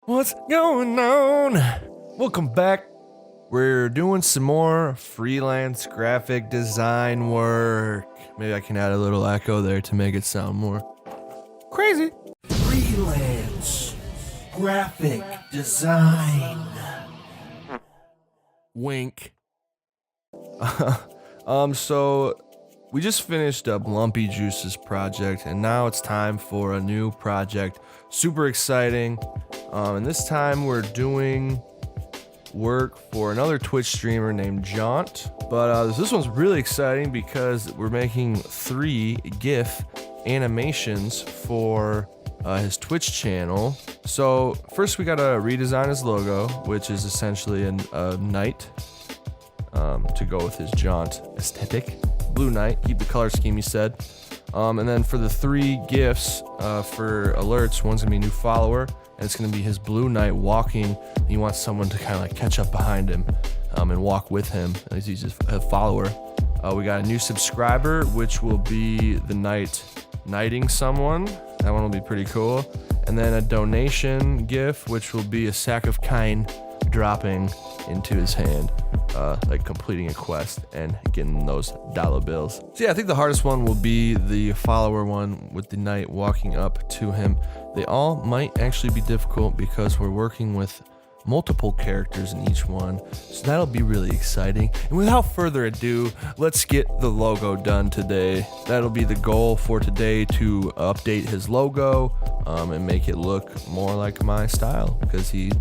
What's going on? Welcome back. We're doing some more freelance graphic design work. Maybe I can add a little echo there to make it sound more crazy. Freelance graphic design. Wink. So we just finished up Lumpy Juice's project, and now it's time for a new project. Super exciting. And this time we're doing work for another Twitch streamer named Jaunt. But this one's really exciting because we're making 3 GIF animations for his Twitch channel. So first we gotta redesign his logo, which is essentially a knight to go with his Jaunt aesthetic. Blue knight, keep the color scheme he said. And then for the 3 GIFs for alerts, one's gonna be a new follower, and it's gonna be his blue knight walking. He wants someone to kind of like catch up behind him and walk with him as he's a follower. We got a new subscriber, which will be the knight knighting someone. That one will be pretty cool. And then a donation GIF, which will be a sack of kine dropping into his hand, like completing a quest and getting those dollar bills. So yeah, I think the hardest one will be the follower one with the knight walking up to him. They all might actually be difficult because we're working with multiple characters in each one, so that'll be really exciting. And without further ado, let's get the logo done today. That'll be the goal for today, to update his logo and make it look more like my style, because he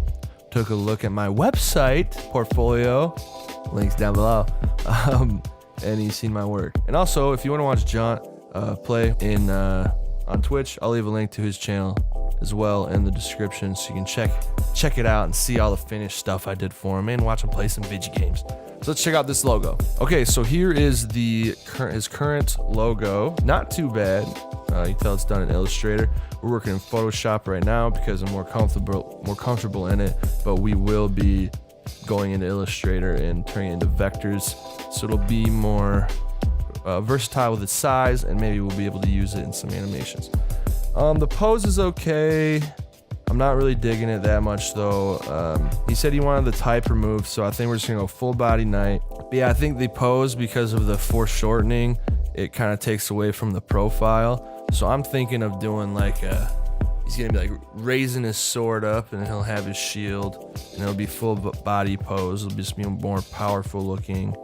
took a look at my website portfolio, links down below, and he's seen my work. And also, if you want to watch Jaunt play on Twitch, I'll leave a link to his channel as well in the description, so you can check it out and see all the finished stuff I did for him and watch him play some video games. So let's check out this logo. Okay, so here is his current logo. Not too bad. You can tell it's done in Illustrator. We're working in Photoshop right now because I'm more comfortable in it, but we will be going into Illustrator and turning it into vectors, so it'll be more versatile with its size, and maybe we'll be able to use it in some animations. The pose is okay. I'm not really digging it that much though. He said he wanted the type removed, so I think we're just gonna go full body knight. But yeah, I think the pose, because of the foreshortening, it kind of takes away from the profile. So I'm thinking of doing like he's gonna be like raising his sword up, and he'll have his shield, and it'll be full body pose. It'll just be more powerful looking.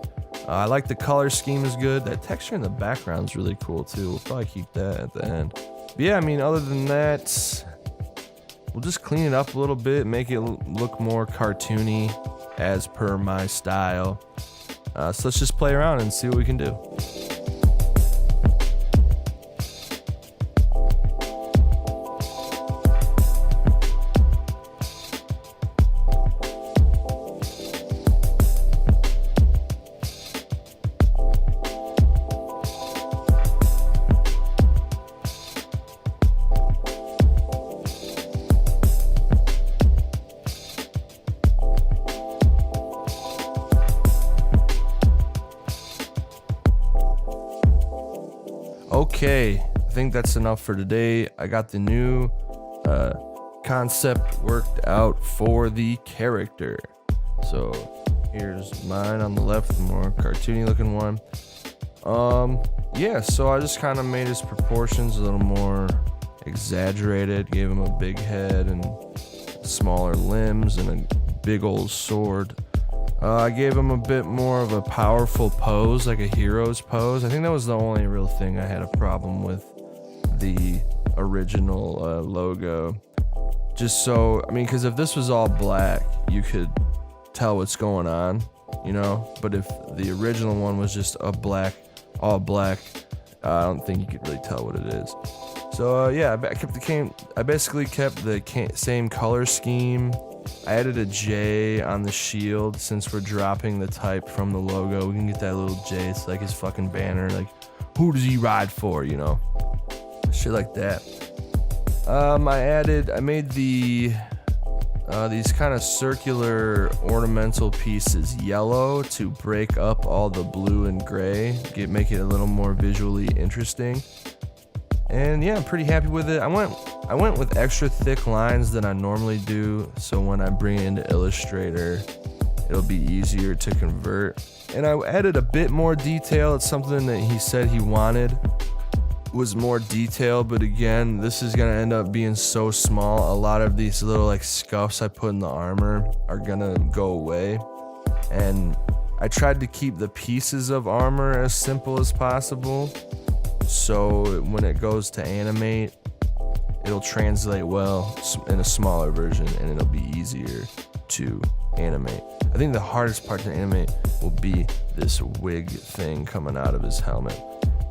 I like the color scheme is good. That texture in the background is really cool too. We'll probably keep that at the end. But yeah, I mean, other than that, we'll just clean it up a little bit, make it look more cartoony as per my style. So let's just play around and see what we can do. Okay, I think that's enough for today. I got the new concept worked out for the character. So here's mine on the left, the more cartoony looking one. Yeah, so I just kind of made his proportions a little more exaggerated, gave him a big head and smaller limbs and a big old sword. I gave him a bit more of a powerful pose, like a hero's pose. I think that was the only real thing I had a problem with the original logo. Just so, I mean, because if this was all black, you could tell what's going on, you know? But if the original one was just all black, I don't think you could really tell what it is. So yeah, I basically kept the same color scheme. I added a J on the shield since we're dropping the type from the logo. We can get that little J. It's like his fucking banner. Like, who does he ride for, you know? Shit like that. I made these kind of circular ornamental pieces yellow to break up all the blue and gray, make it a little more visually interesting. And yeah, I'm pretty happy with it. I went I went with extra thick lines than I normally do, so when I bring it into Illustrator, it'll be easier to convert. And I added a bit more detail. It's something that he said he wanted, was more detail, but again, this is gonna end up being so small. A lot of these little like scuffs I put in the armor are gonna go away. And I tried to keep the pieces of armor as simple as possible, so when it goes to animate, it'll translate well in a smaller version and it'll be easier to animate. I think the hardest part to animate will be this wig thing coming out of his helmet.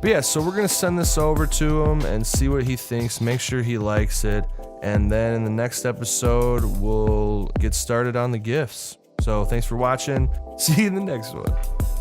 But yeah, so we're gonna send this over to him and see what he thinks, make sure he likes it, and then in the next episode, we'll get started on the gifts. So thanks for watching. See you in the next one.